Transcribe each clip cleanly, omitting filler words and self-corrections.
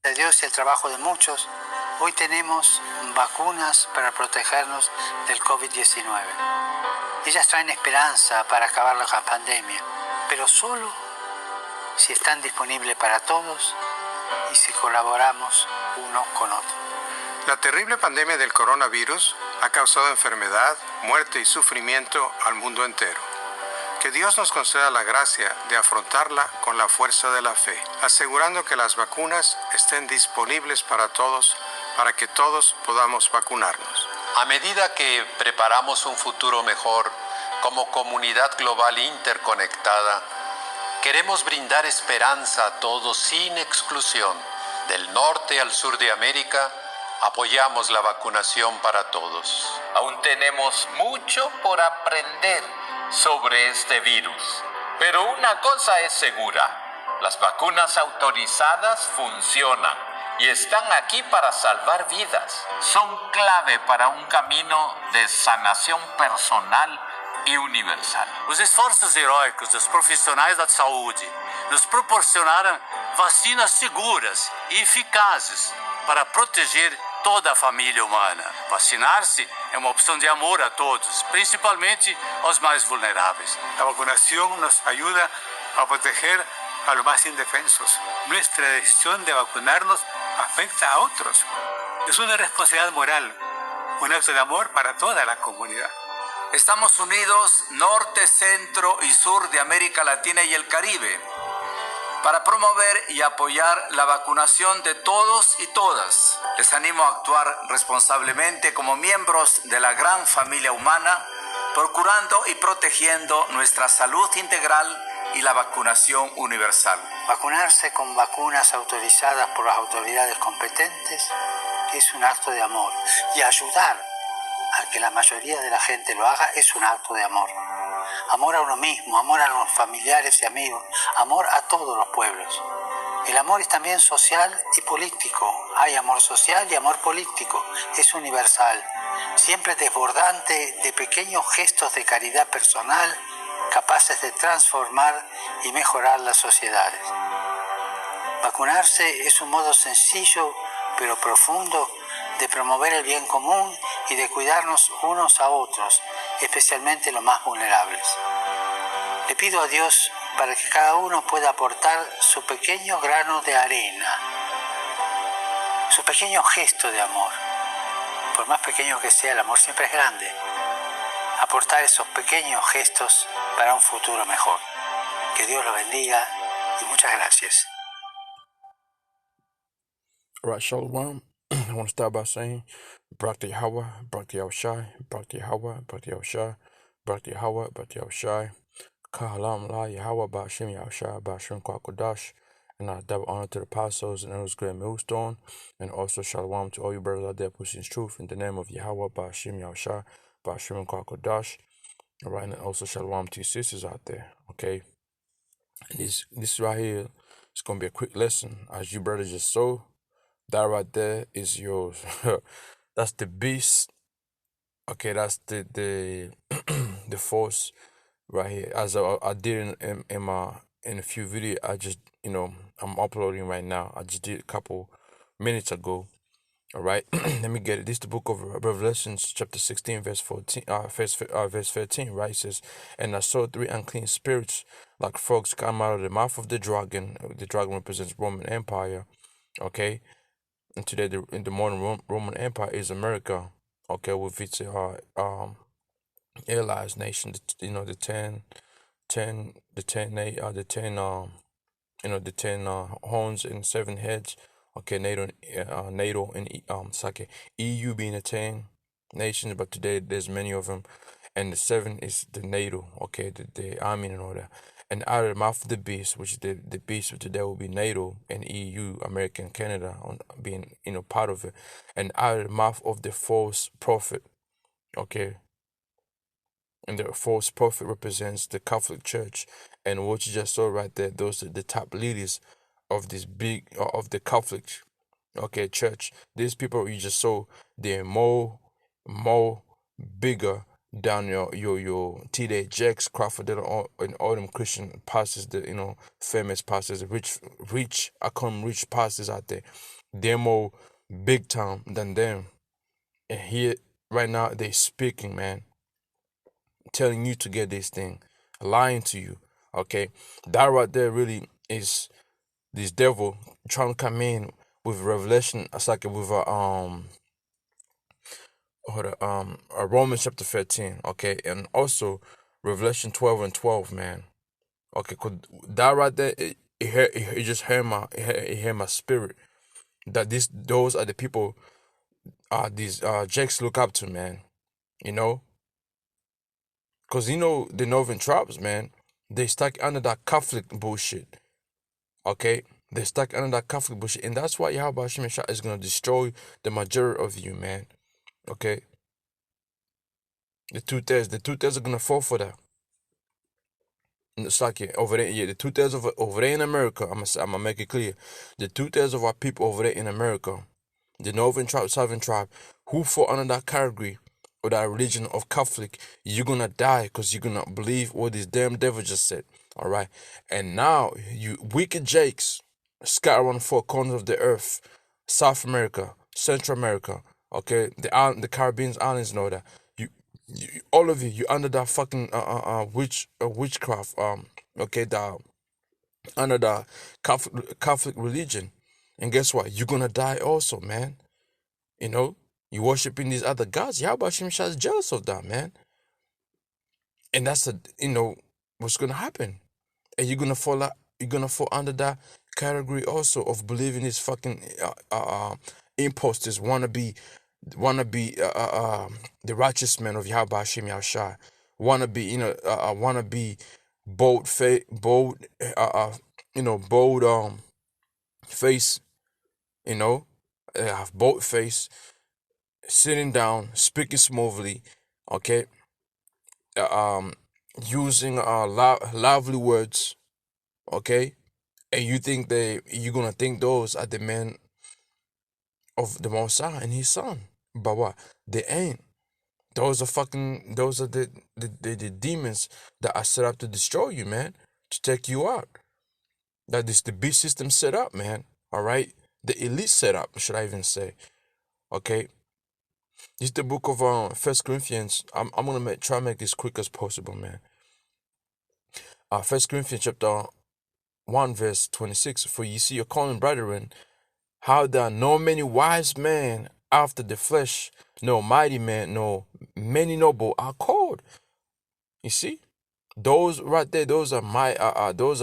de Dios y el trabajo de muchos, hoy tenemos vacunas para protegernos del COVID-19. Ellas traen esperanza para acabar la pandemia, pero solo si están disponibles para todos y si colaboramos uno con otro. La terrible pandemia del coronavirus ha causado enfermedad, muerte y sufrimiento al mundo entero. Que Dios nos conceda la gracia de afrontarla con la fuerza de la fe, asegurando que las vacunas estén disponibles para todos, para que todos podamos vacunarnos. A medida que preparamos un futuro mejor como comunidad global interconectada, queremos brindar esperanza a todos sin exclusión. Del norte al sur de América, apoyamos la vacunación para todos. Aún tenemos mucho por aprender sobre este virus. Pero una cosa es segura: las vacunas autorizadas funcionan y están aquí para salvar vidas. Son clave para um caminho de sanação personal e universal. Os esforços heróicos dos profissionais da saúde nos proporcionaram vacinas seguras e eficazes para proteger toda a família humana. Vacinar-se é uma opção de amor a todos, principalmente aos mais vulneráveis. La vacunación nos ayuda a proteger a los más indefensos. Nuestra decisión de vacunarnos afecta a otros. Es una responsabilidad moral, un acto de amor para toda la comunidad. Estamos unidos norte, centro y sur de América Latina y el Caribe para promover y apoyar la vacunación de todos y todas. Les animo a actuar responsablemente como miembros de la gran familia humana, procurando y protegiendo nuestra salud integral y la vacunación universal. Vacunarse con vacunas autorizadas por las autoridades competentes es un acto de amor, y ayudar a que la mayoría de la gente lo haga es un acto de amor. Amor a uno mismo, amor a los familiares y amigos, amor a todos los pueblos. El amor es también social y político. Hay amor social y amor político. Es universal, siempre desbordante de pequeños gestos de caridad personal capaces de transformar y mejorar las sociedades. Vacunarse es un modo sencillo pero profundo de promover el bien común y de cuidarnos unos a otros, especialmente los más vulnerables. Le pido a Dios para que cada uno pueda aportar su pequeño grano de arena, su pequeño gesto de amor. Por más pequeño que sea, el amor siempre es grande. Aportar esos pequeños gestos para un futuro mejor. Que Dios lo bendiga y muchas gracias. Right, Shalom. I want to start by saying, Barak to Yahweh, Barak to Yahushai, Barak to Yahweh, Barak to Yahushai, Barak to Yahweh, Barak to Yahushai, Kahalam La Yahweh, Ba'ashem Yahushai, Ba'ashem Kwakodash, and I double honor to the apostles and those great millstone, and also Shalom to all you brothers out there pushing truth in the name of Yahweh, Ba'ashem Yahushai, Ba'ashem Kwakodash. All right, and also Shalom to your sisters out there, okay? And this right here is going to be a quick lesson. As you brothers just saw, that right there is yours. That's the beast. Okay, that's the the force right here. As I did in a few videos, I just I'm uploading right now. I just did a couple minutes ago. All right, let me get it. This is the book of Revelations, chapter 16, verse 14, verse 13. Right, it says, "And I saw 3 unclean spirits like frogs come out of the mouth of the dragon. The dragon represents Roman Empire. Okay." And today, in the modern Roman Empire is America, okay, with its allies nation, the 10 horns and 7 heads, okay, NATO and EU being the 10 nations, but today there's many of them, and the 7 is the NATO, okay, the army and all that. And out of the mouth of the beast, which is the beast of today will be NATO and EU, America and Canada, being part of it. And out of the mouth of the false prophet, okay. And the false prophet represents the Catholic Church. And what you just saw right there, those are the top leaders of this of the Catholic, okay, church. These people you just saw, they're more bigger down your T.D. Jakes, Crawford, and all them Christian pastors, the famous pastors, rich, I call them rich pastors out there. They're more big time than them. And here, right now, they speaking, man, telling you to get this thing, lying to you. Okay, that right there really is this devil trying to come in with revelation. It's like with a Romans chapter 13. Okay, and also Revelation 12:12, man. Okay, cause that right there, it just hurt my spirit. That those are the people these Jakes look up to, man. You know, cause the Northern tribes, man, they stuck under that Catholic bullshit. Okay, they stuck under that Catholic bullshit, and that's why Yahweh Hashem Yeshua is gonna destroy the majority of you, man. Okay, the two-thirds are gonna fall for that. And it's like over there, the two-thirds over there in America. I'm gonna make it clear, the two-thirds of our people over there in America, the Northern tribe, Southern tribe, who fall under that category or that religion of Catholic, you're gonna die because you're gonna believe what this damn devil just said. All right, and now you wicked Jakes scattered around the four corners of the earth, South America, Central America, okay, the Caribbean islands and all that. All of you under that fucking witchcraft, okay, under the Catholic religion, and guess what? You're gonna die also, man. You worshiping these other gods. Yahweh Hashem Yeshua is jealous of that, man. And that's what's gonna happen. And you're gonna fall under that category also of believing these fucking imposters wanna be the righteous man of Yahweh Hashem Yahshua, wanna be bold face, have bold face, sitting down, speaking smoothly, okay, using lively words, okay, and you're gonna think those are the men of the Most High and His Son, but what? They ain't. Those are the demons that are set up to destroy you, man, to take you out. That is the beast system set up, man. All right, the elite setup, should I even say? Okay. This is the book of 1 Corinthians. I'm gonna try to make this quick as possible, man. 1 Corinthians chapter 1 verse 26. For you see your calling, brethren, how there are no many wise men after the flesh, no mighty men, no many noble are called. You see, those right there, those are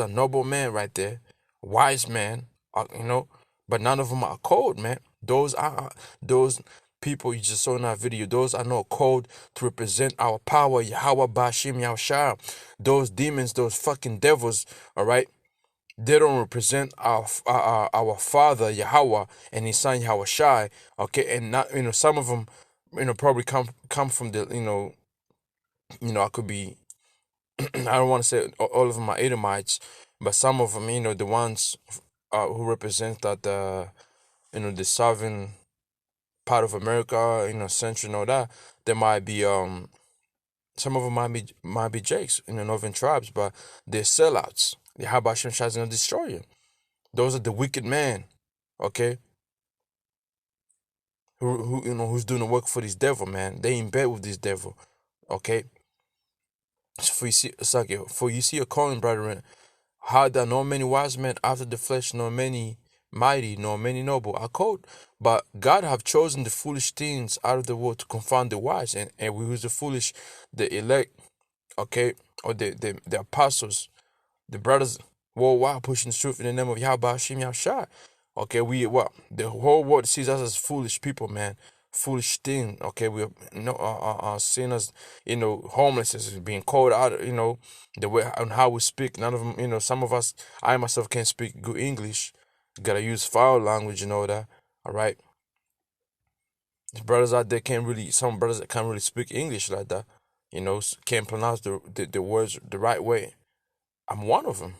noble men right there, wise men, but none of them are called, man. Those people you just saw in that video, those are not called to represent our power, Yahweh Bashim Yahushua. Those demons, those fucking devils, all right, they don't represent our Father Yahweh and His Son Yahushua, okay, and not some of them, probably come from the I could be I don't want to say all of them are Edomites, but some of them, the ones who represent that the southern part of America, central and all that, there might be some of them might be Jakes in the northern tribes, but they're sellouts. The Habashim Shah is gonna destroy you. Those are the wicked men, okay? Who's doing the work for this devil, man? They in bed with this devil, okay? So for you see your calling, brethren, how there are no many wise men after the flesh, nor many mighty, nor many noble are called. But God have chosen the foolish things out of the world to confound the wise, and we use the foolish, the elect, okay, or the apostles, the brothers worldwide pushing the truth in the name of Yahweh Hashem Yahushua. Okay, the whole world sees us as foolish people, man. Foolish thing, okay? We seeing us, homeless as being called out, the way on how we speak. None of them, some of us, I myself can't speak good English. Gotta use foul language and all that. All right. There's brothers out there some brothers that can't really speak English like that. Can't pronounce the words the right way. I'm one of them.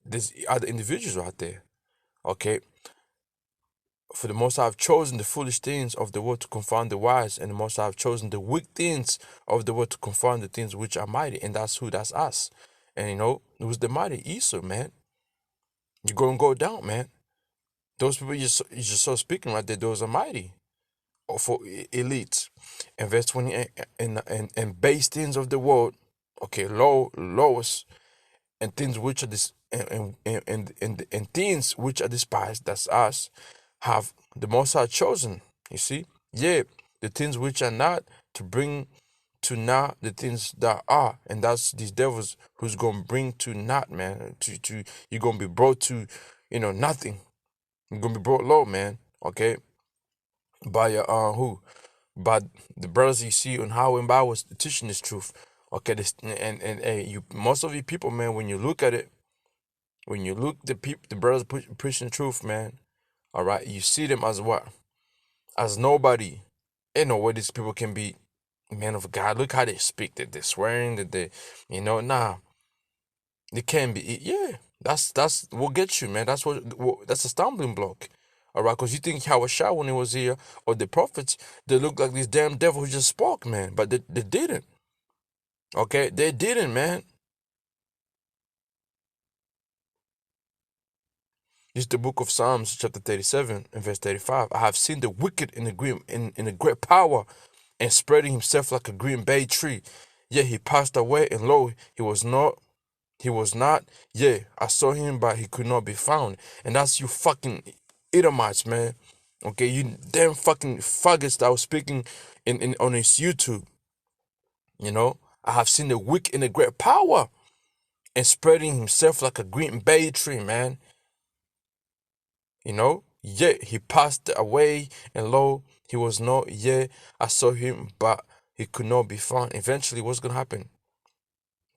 There's other individuals out there. Okay. For the Most High have chosen the foolish things of the world to confound the wise, and the Most High have chosen the weak things of the world to confound the things which are mighty, and that's who? That's us. And it was the mighty Esau, man. You're gonna go down, man. Those people you just saw speaking right there, those are mighty, or for elites. And verse 28, and base things of the world, okay, lowest, and things which are this, and things which are despised, that's us, have the Most High chosen. You see, yeah, the things which are not, to bring to naught the things that are, and that's these devils who's gonna bring to naught, man. To you're gonna be brought to, nothing. You're gonna be brought low, man. Okay, by who? By the brothers you see on how and by was teaching this truth. Okay, this and hey, you, most of you people, man, when you look at it, when you look the brothers preaching the truth, man. All right, you see them as what? As nobody. Ain't no way these people can be men of God. Look how they speak, that they're swearing, that they, nah, they can't be. Yeah, that's what gets you, man. That's that's a stumbling block. All right, because you think Hawashah when he was here, or the prophets, they look like these damn devils who just spoke, man, but they didn't. Okay, they didn't, man. This is the book of Psalms, chapter 37 and verse 35. I have seen the wicked in a great power, and spreading himself like a green bay tree. Yet he passed away, and lo, he was not. Yeah, I saw him, but he could not be found. And that's you fucking Edomites, man. Okay, you damn fucking faggots that was speaking on his YouTube. I have seen the wicked in a great power, and spreading himself like a green bay tree, man. Yet he passed away, and lo, he was not. Yet I saw him, but he could not be found. Eventually, what's gonna happen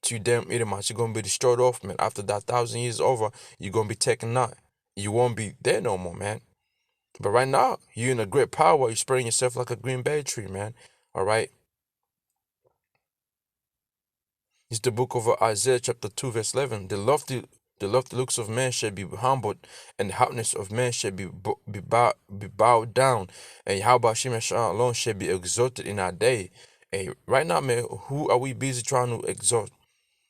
to you damn Edomites? You're gonna be destroyed off, man. After that 1,000 years over, you're gonna be taken out. You won't be there no more, man. But right now, you're in a great power. You're spreading yourself like a green bay tree, man. All right. It's the book of Isaiah, chapter 2, verse 11. The lofty looks of man shall be humbled, and the hardness of man shall be bowed down, and Yahweh Hashem alone shall be exalted in our day. And right now, man, who are we busy trying to exalt?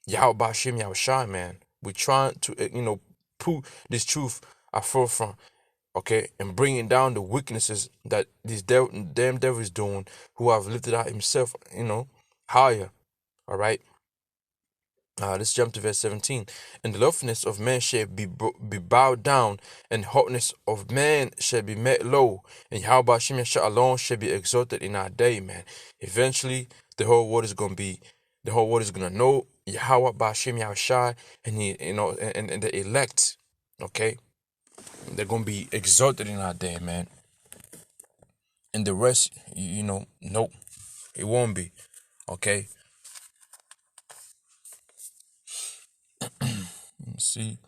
Yahweh Hashem Yahushua, man. We're trying to, put this truth at forefront, okay, and bringing down the weaknesses that this damn devil is doing, who have lifted out himself, higher. All right. Let's jump to verse 17. And the loftiness of man shall be bowed down, and hotness of man shall be made low, and Yahweh Hashem alone shall be exalted in our day, man. Eventually, the whole world is gonna know Yahweh Hashem Yahushai, and and the elect, okay? They're gonna be exalted in our day, man. And the rest, nope, it won't be, okay? Let me see.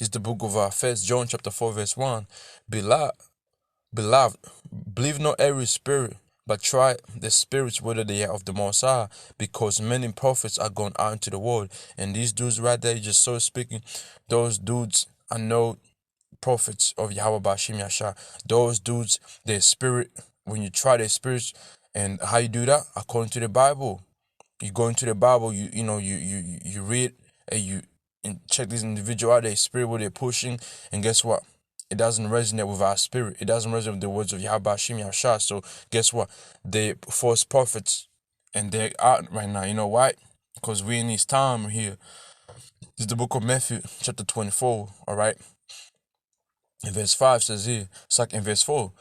It's the book of 1 John chapter 4 verse 1. Beloved, believe not every spirit, but try the spirits whether they are of the Most High, because many prophets are gone out into the world. And these dudes right there, just so speaking, those dudes are no prophets of Yahweh Bashim Yasha. Those dudes, their spirit, when you try their spirits, and how you do that? According to the Bible. You go into the Bible, you read, and you check this individual out, their spirit, what they're pushing, and guess what? It doesn't resonate with our spirit. It doesn't resonate with the words of Yahweh Hashem Yahshua. So guess what? They false prophets, and they're out right now. You know why? Because we're in this time here. This is the book of Matthew, chapter 24, all right? In verse 5 says here, it's like in verse 4,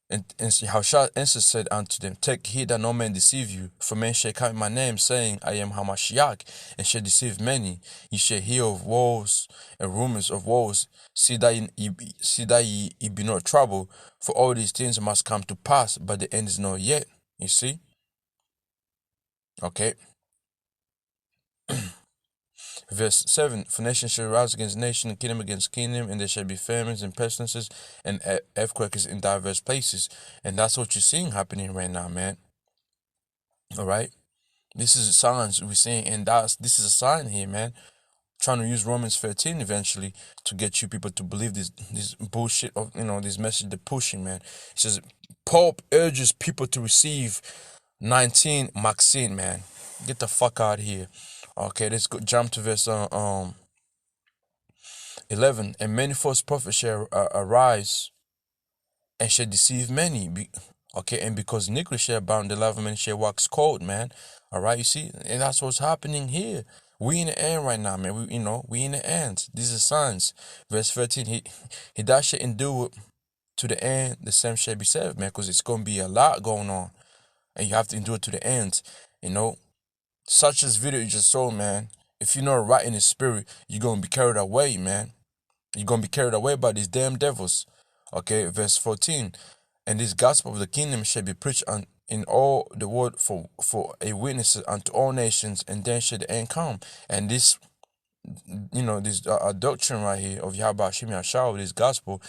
and Yahushua answered said unto them, take heed that no man deceive you, for men shall come in my name, saying, I am Hamashiach, and shall deceive many. Ye shall hear of wars and rumors of wars. See that ye be not troubled, for all these things must come to pass, but the end is not yet. You see? Okay. Verse 7, for nation shall rise against nation, and kingdom against kingdom, and there shall be famines and pestilences and earthquakes in diverse places. And that's what you're seeing happening right now, man. All right? This is signs we're seeing, and this is a sign here, man. Trying to use Romans 13 eventually to get you people to believe this bullshit of, this message they're pushing, man. It says Pope urges people to receive 19 Maxine, man. Get the fuck out of here. Okay, let's go jump to verse 11. And many false prophets shall arise and shall deceive many. Okay, and because iniquity shall abound, the love of many shall wax cold, man. All right, you see, and that's what's happening here. We in the end right now, man. We in the end. These are signs. Verse 13. He that shall endure to the end, the same shall be saved, man. Because it's gonna be a lot going on, and you have to endure to the end. Such as video you just saw, man. If you're not right in the spirit, you're gonna be carried away, man. You're gonna be carried away by these damn devils. Okay, verse 14. And this gospel of the kingdom shall be preached in all the world for a witness unto all nations, and then shall the end come. And this, this doctrine right here of Yahweh Hashem Yahshua, this gospel,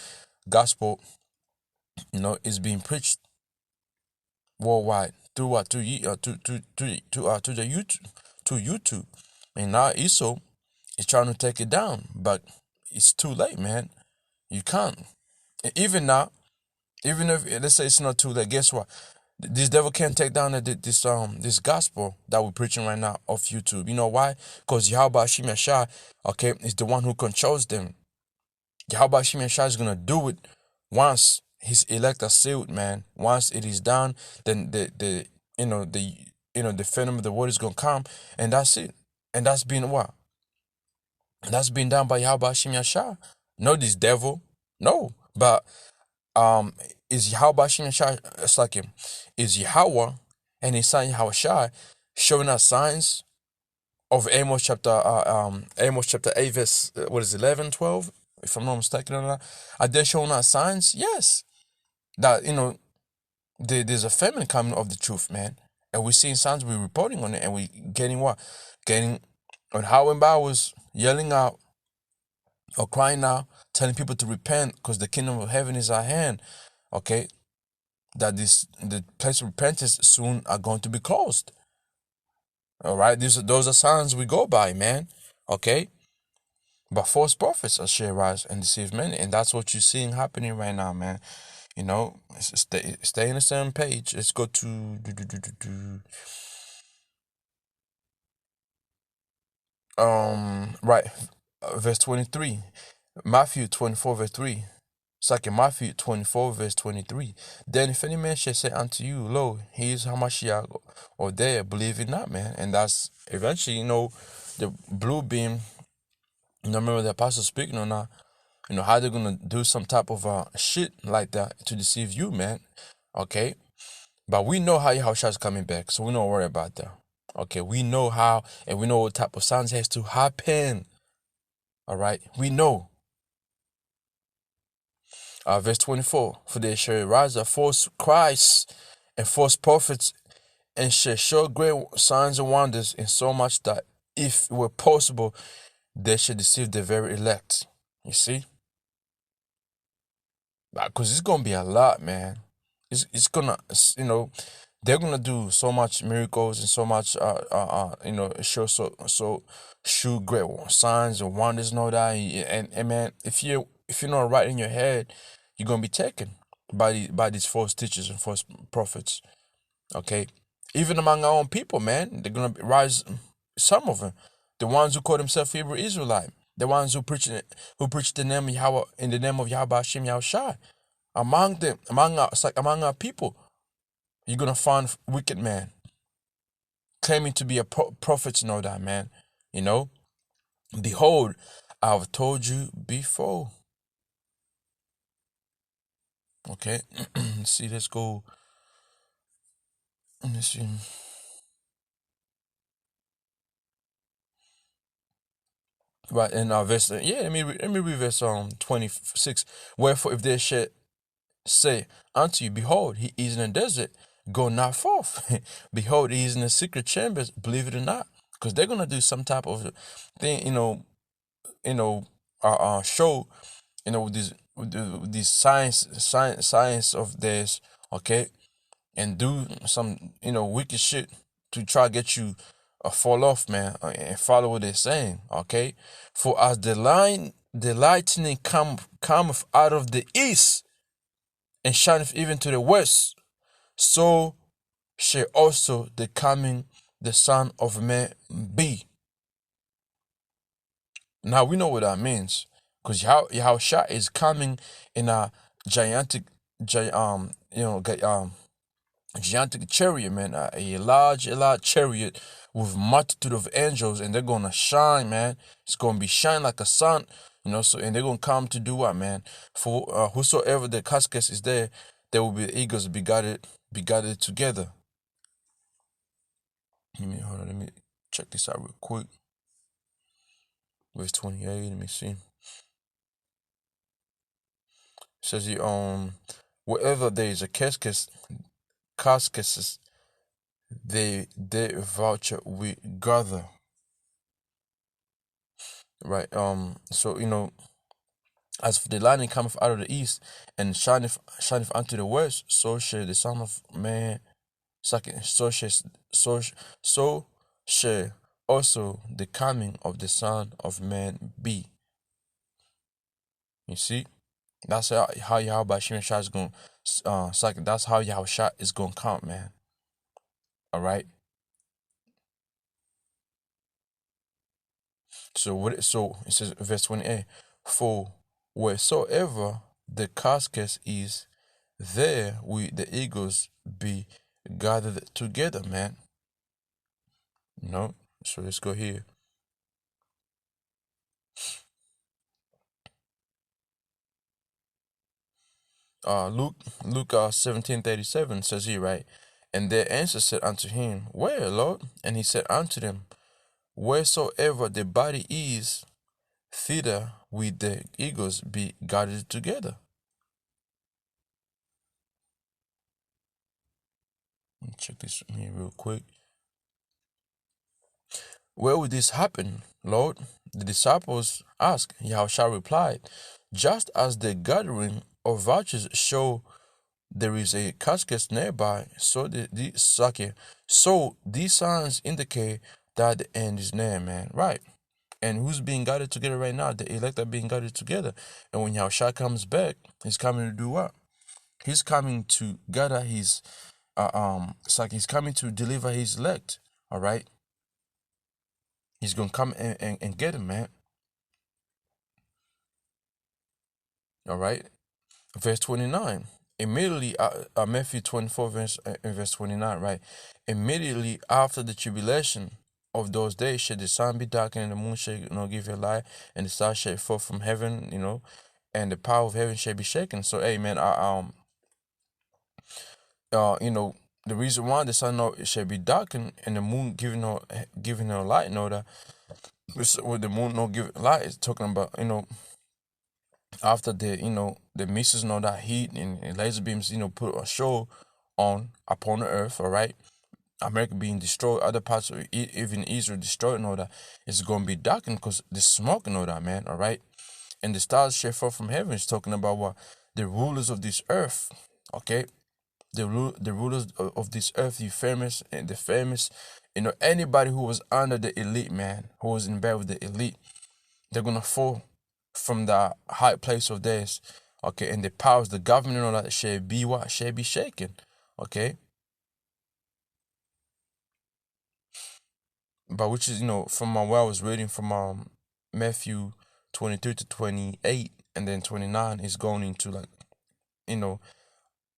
is being preached worldwide through what to YouTube, and now Esau is trying to take it down, but it's too late, man. You can't. Even now, even if let's say it's not too late, guess what? This devil can't take down this gospel that we're preaching right now off YouTube. You know why? Because Yahweh Hashem Yahshua, okay, is the one who controls them. Yahweh Hashem Yahshua is gonna do it once his elect are sealed, man. Once it is done, then the venom of the word is gonna come, and that's it. And that's been what? That's been done by Yahweh Hashem Yahshua. No, this devil. No, but is Yahweh Hashem Yahshua, it's like him, is Yahweh and his son Yahushua showing us signs of Amos chapter 8 verse 11, 12, if I'm not mistaken or not. Are they showing us signs? Yes. That there's a famine coming of the truth, man. And we're seeing signs, we're reporting on it, and we getting what? Getting on how and was yelling out or crying out, telling people to repent because the kingdom of heaven is at hand. Okay, that the place of repentance soon are going to be closed. All right, those are signs we go by, man. Okay, but false prophets shall rise and deceive many, and that's what you're seeing happening right now, man. Stay in the same page. Let's go to verse 23, Matthew 24 verse 3. Second Matthew 24 verse 23. Then if any man shall say unto you, lo, he is Hamashiach, or there, believe it not, man. And that's eventually, the blue beam. Remember the apostle speaking on that. How they're gonna do some type of shit like that to deceive you, man. Okay, but we know how Yahushua is coming back, so we don't worry about that. Okay, we know how, and we know what type of signs has to happen. All right, we know. Verse 24, for there shall rise a false Christ and false prophets, and shall show great signs and wonders, in so much that if it were possible, they shall deceive the very elect. You see? Because it's going to be a lot, man. It's going to, they're going to do so much miracles and so much, show great signs and wonders and all that. And man, if you're not right in your head, you're going to be taken by these false teachers and false prophets. Okay? Even among our own people, man, they're going to rise, some of them, the ones who call themselves Hebrew Israelite, the ones who preach the name of Yahweh, in the name of Yahweh Hashem Yahushua. Among them, among our people, you're going to find wicked men claiming to be a prophet and all that, man. Behold, I've told you before. Okay, let's see, let's go. Let's see. Right, in our verse, let me read verse 26. Wherefore, if they should say unto you, behold, he is in the desert, go not forth. Behold, he is in the secret chambers, believe it or not. Because they're gonna do some type of thing, show, this science of theirs, okay, and do some, wicked shit try to get you fall off, man, and follow what they're saying. Okay, for as the lightning cometh out of the east and shineth even to the west, so shall also the coming the Son of Man be. Now we know what that means, because Yahushua is coming in a gigantic chariot, man, a large chariot with multitude of angels, and they're gonna shine, man. It's gonna be shine like a sun, So, and they're gonna come to do what, man? For whosoever the casket is there will be the eagles be gathered together. Let me check this out real quick. Verse 28. Let me see. It says here, wherever there is a casket, they voucher we gather. Right. So as for the lightning cometh out of the east and shineth unto the west, so shall the Son of Man. So shall also the coming of the Son of Man be. You see, that's how Yahweh Shai is going. That's how Yahushua is going to come, man. All right. So it says, verse 28. For wheresoever the casket is, there will the eagles be gathered together, man. So let's go here. Luke 17:37 says here, right? And their answer said unto him, Where, Lord? And he said unto them, Wheresoever the body is, thither will the eagles be gathered together. Let me check this here real quick. Where would this happen, Lord? The disciples asked. Yahushua replied, Just as the gathering of vultures show there is a casket nearby, so these signs indicate that the end is near, man. Right. And who's being gathered together right now? The elect are being gathered together. And when Yahushua comes back, he's coming to do what? He's coming to gather his he's coming to deliver his elect. All right. He's gonna come and get him, man. All right. Verse 29. Immediately, Matthew 24, verse 29, right? Immediately after the tribulation of those days shall the sun be darkened, and the moon shall give a light, and the stars shall fall from heaven, and the power of heaven shall be shaken. So, hey, man, the reason why the sun shall be darkened and the moon giving no light, that with the moon no give light is talking about, after the missiles, that heat and laser beams, put a show upon the earth, all right? America being destroyed, other parts of even Israel destroyed, and all that, it's going to be darkened because the smoke and all that, man, all right? And the stars shall fall from heaven. It's talking about what? The rulers of this earth, okay? The rulers of this earth, the famous, anybody who was under the elite, man, who was in bed with the elite, they're going to fall from the high place of theirs, okay? And the powers, the government and all that shall be what? Shall be shaken, okay? But which is, from where I was reading from Matthew 23 to 28, and then 29 is going into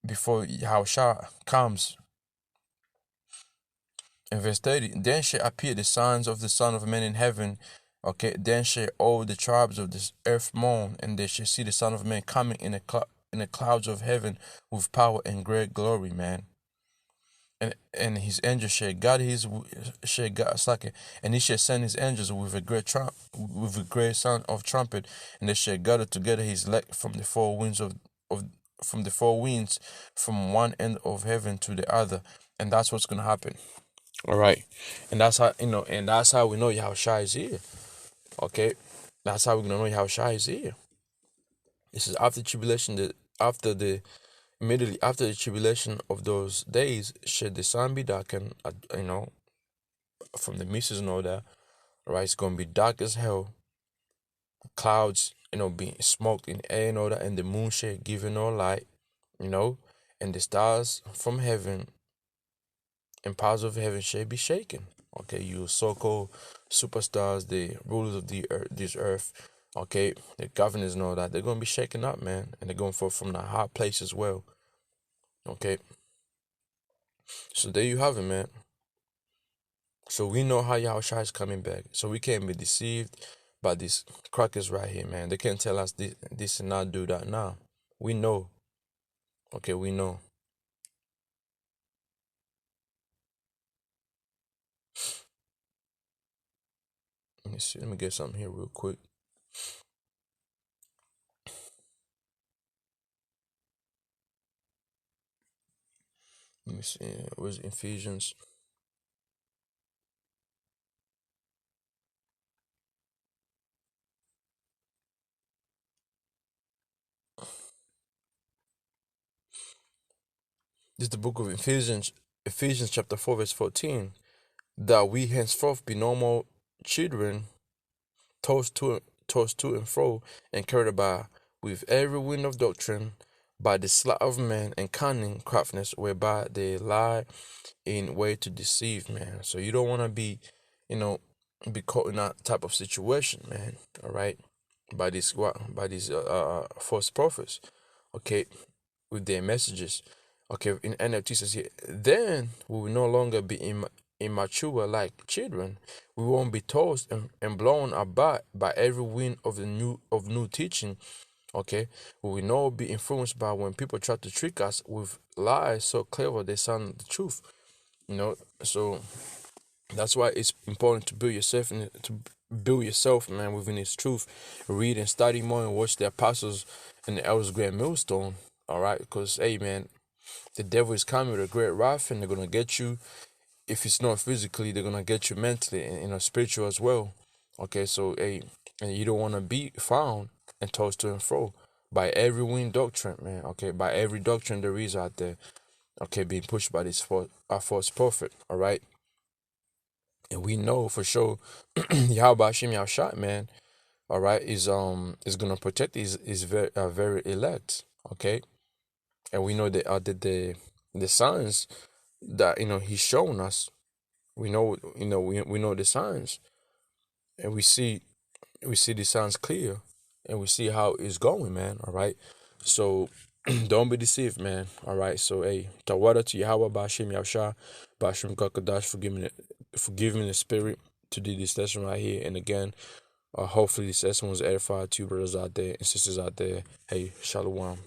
before Yahushua comes. In verse 30, then shall appear the signs of the Son of Man in heaven. Okay, then shall all the tribes of this earth mourn, and they shall see the Son of Man coming in the clouds of heaven with power and great glory, man. And his angels shall guard and he shall send his angels with a great sound of trumpet, and they shall gather together his elect from the four winds from one end of heaven to the other. And that's what's gonna happen. All right. And that's how we know Yahushua is here. Okay. That's how we're gonna know Yahushua is here. This is after tribulation, immediately after the tribulation of those days, should the sun be darkened, from the missiles and all that. Right, it's gonna be dark as hell. Clouds, being smoked in air and all that, and the moon shade giving no light, and the stars from heaven and powers of heaven shall be shaken. Okay, you so-called superstars, the rulers of the earth, this earth, okay, the governors and all that, they're gonna be shaken up, man, and they're going for from the hot place as well. Okay, so there you have it, man. So we know how Yahushua is coming back, so we can't be deceived by these crackers right here, man. They can't tell us this and not do that now. We know. Okay, we know. Let me see. Let me get something here real quick. Let me see. Where's Ephesians? This is the book of Ephesians, Ephesians chapter 4, verse 14. That we henceforth be no more children, tossed to and fro, and carried about with every wind of doctrine, by the sleight of men and cunning craftiness, whereby they lie in way to deceive, man. So you don't want to be, be caught in that type of situation, man. All right, by these false prophets, okay, with their messages. Okay, in NLT says here, then we will no longer be immature like children. We won't be tossed and blown about by every wind of new teaching. Okay, we will not be influenced by when people try to trick us with lies so clever they sound the truth. So that's why it's important to build yourself, man, within His truth. Read and study more and watch the apostles and the elders' great millstone. All right, because hey, man, the devil is coming with a great wrath, and they're gonna get you. If it's not physically, they're gonna get you mentally and spiritual as well. Okay, so hey, and you don't want to be found and tossed to and fro by every wind doctrine, man. Okay, by every doctrine there is out there. Okay, being pushed by this false prophet. All right, and we know for sure Yahweh Hashem Yahushua, man. All right, is gonna protect his very elect. Okay, and we know that the signs that He's shown us. We know we know the signs, and we see the signs clear, and we see how it's going, man. All right, so don't be deceived, man. All right, so hey, Tawada to Yahweh Bashim Yahushua, Bashim Kakadash for giving me the spirit to do this lesson right here. And again, hopefully this lesson was edified to you brothers out there and sisters out there. Hey, Shalom.